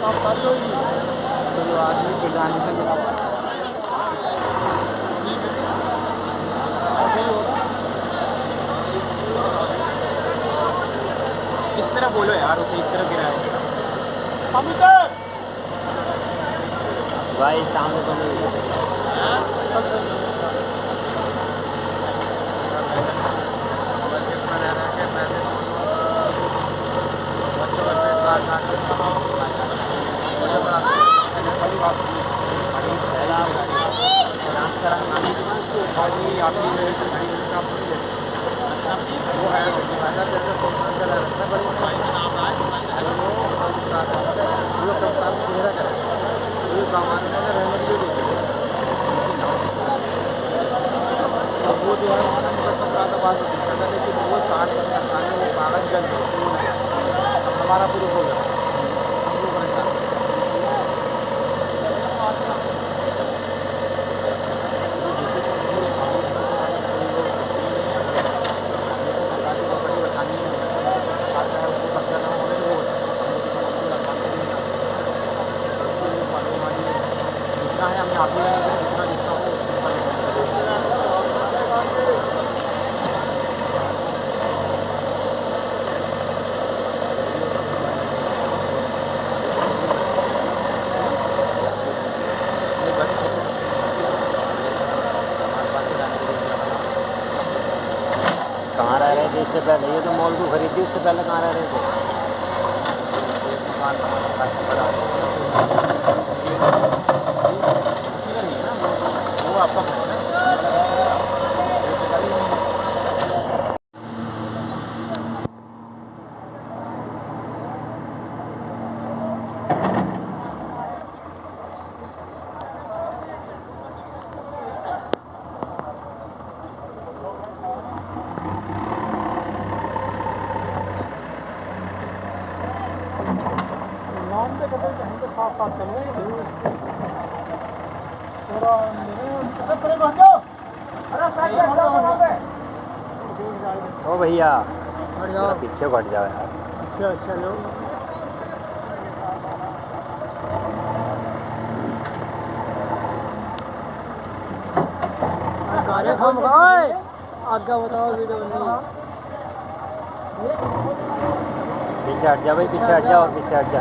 तो जो आदमी पिलाने से मिला हुआ इस तरह बोलो यार, उसे इस तरह गिरा है। भाई सामने तो नहीं वो है जैसे सोचना चला रहता है रहने के लिए अब वो जो है उन्होंने मुझे 15 का दिक्कत है, लेकिन वो 60-70 साल में वो कागज जल गए, हमारा पूरा हो गया हम लोग परेशान। जितना है हमें आगे जितना जितना हो कहाँ रह रहे थे इससे पहले? ये तो मॉल को खरीदी, उससे पहले कहाँ रह रहे थे? मकान वो आपका है ना। ओ भैया थोड़ा पीछे हट जाओ यार। अच्छा अच्छा लो गाने हम गाए आगे बताओ वीडियो नहीं पीछे हट जा भाई, पीछे हट जा और पीछे हट जा।